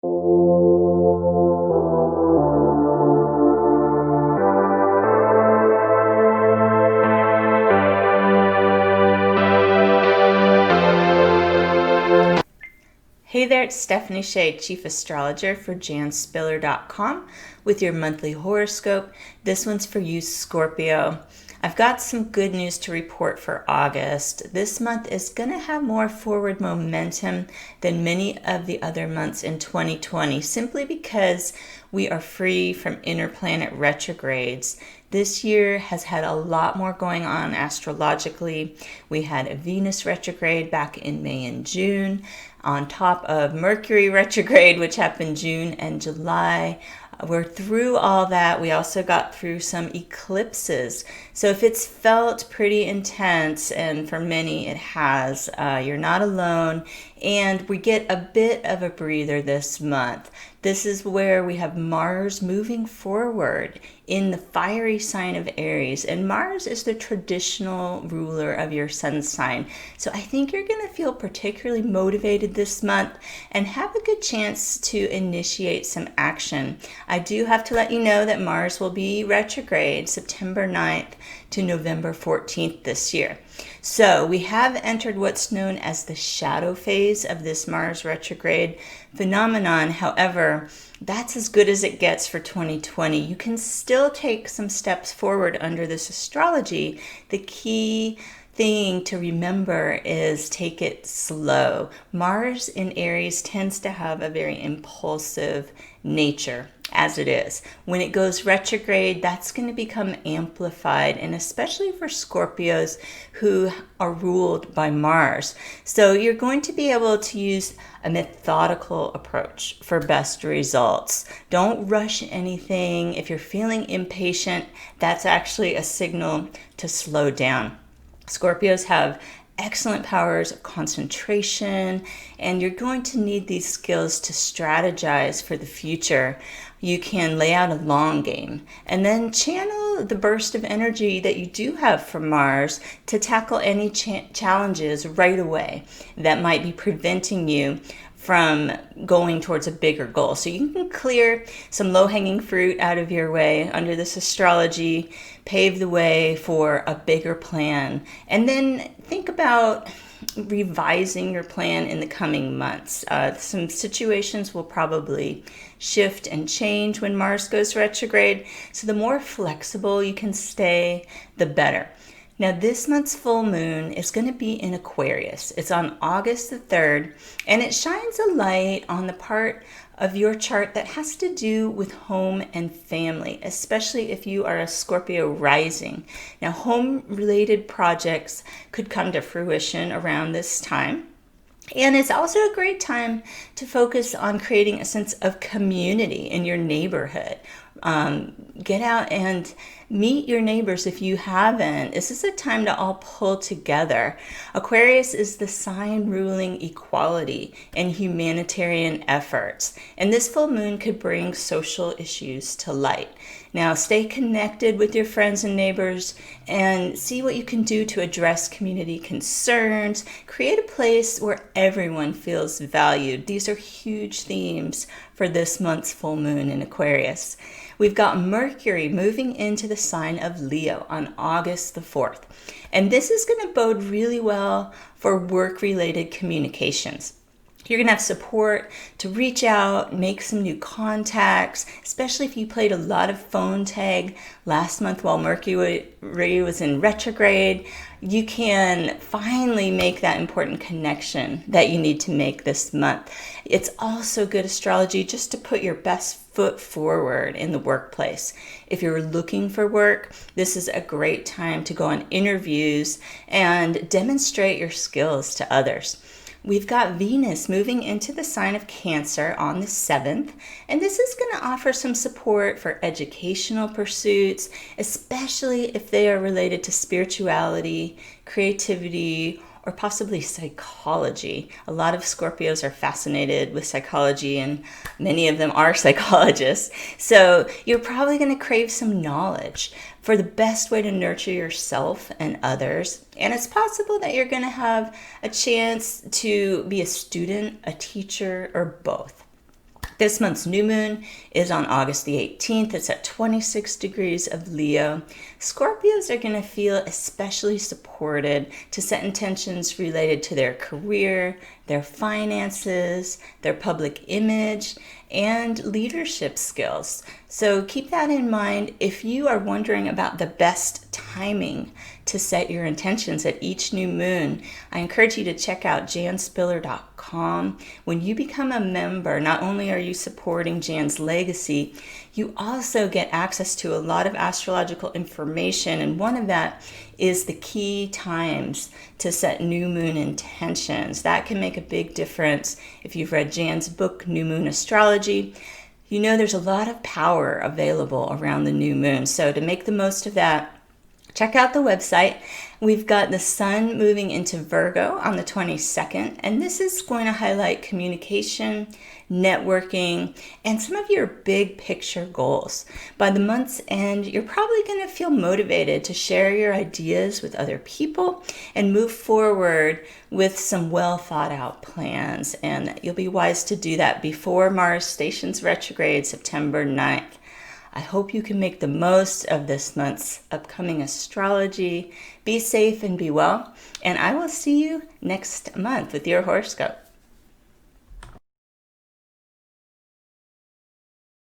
Hey there, it's Stephanie Shea, Chief Astrologer for janspiller.com with your monthly horoscope. This one's for you, Scorpio. I've got some good news to report for August. This month is going to have more forward momentum than many of the other months in 2020, simply because we are free from inner planet retrogrades. This year has had a lot more going on astrologically. We had a Venus retrograde back in May and June, on top of Mercury retrograde, which happened June and July. We're through all that. We also got through some eclipses. So if it's felt pretty intense, and for many it has, you're not alone. And we get a bit of a breather this month. This is where we have Mars moving forward in the fiery sign of Aries. And Mars is the traditional ruler of your sun sign. So I think you're going to feel particularly motivated this month and have a good chance to initiate some action. I do have to let you know that Mars will be retrograde September 9th to November 14th this year. So we have entered what's known as the shadow phase of this Mars retrograde phenomenon. However, that's as good as it gets for 2020. You can still take some steps forward under this astrology. The key thing to remember is take it slow. Mars in Aries tends to have a very impulsive nature, as it is. When it goes retrograde, that's going to become amplified, and especially for Scorpios who are ruled by Mars. So you're going to be able to use a methodical approach for best results. Don't rush anything. If you're feeling impatient, that's actually a signal to slow down. Scorpios have excellent powers of concentration, and you're going to need these skills to strategize for the future. You can lay out a long game and then channel the burst of energy that you do have from Mars to tackle any challenges right away that might be preventing you from going towards a bigger goal. So you can clear some low-hanging fruit out of your way under this astrology, pave the way for a bigger plan, and then think about revising your plan in the coming months. Some situations will probably shift and change when Mars goes retrograde, so the more flexible you can stay, the better. Now, this month's full moon is going to be in Aquarius. It's on August the 3rd, and it shines a light on the part of your chart that has to do with home and family, especially if you are a Scorpio rising. Now, home-related projects could come to fruition around this time. And it's also a great time to focus on creating a sense of community in your neighborhood. Get out and meet your neighbors if you haven't. This is a time to all pull together. Aquarius is the sign ruling equality and humanitarian efforts. And this full moon could bring social issues to light. Now, stay connected with your friends and neighbors and see what you can do to address community concerns. Create a place where everyone feels valued. These are huge themes for this month's full moon in Aquarius. We've got Mercury moving into the sign of Leo on August the 4th. And this is going to bode really well for work-related communications. You're going to have support to reach out, make some new contacts, especially if you played a lot of phone tag last month while Mercury was in retrograde. You can finally make that important connection that you need to make this month. It's also good astrology just to put your best foot forward in the workplace. If you're looking for work, this is a great time to go on interviews and demonstrate your skills to others. We've got Venus moving into the sign of Cancer on the 7th, and this is going to offer some support for educational pursuits, especially if they are related to spirituality, creativity, or possibly psychology. A lot of Scorpios are fascinated with psychology, and many of them are psychologists. So you're probably going to crave some knowledge for the best way to nurture yourself and others. And it's possible that you're going to have a chance to be a student, a teacher, or both. This month's new moon is on August the 18th. It's at 26 degrees of Leo. Scorpios are going to feel especially supported to set intentions related to their career, their finances, their public image, and leadership skills. So keep that in mind if you are wondering about the best timing to set your intentions at each new moon. I encourage you to check out janspiller.com. When you become a member, not only are you supporting Jan's legacy, you also get access to a lot of astrological information, and one of that is the key times to set new moon intentions. That can make a big difference. If you've read Jan's book, New Moon Astrology, you know there's a lot of power available around the new moon. So to make the most of that, check out the website. We've got the sun moving into Virgo on the 22nd, and this is going to highlight communication, networking, and some of your big picture goals. By the month's end, you're probably going to feel motivated to share your ideas with other people and move forward with some well thought out plans. And you'll be wise to do that before Mars stations retrograde September 9th. I hope you can make the most of this month's upcoming astrology. Be safe and be well, and I will see you next month with your horoscope.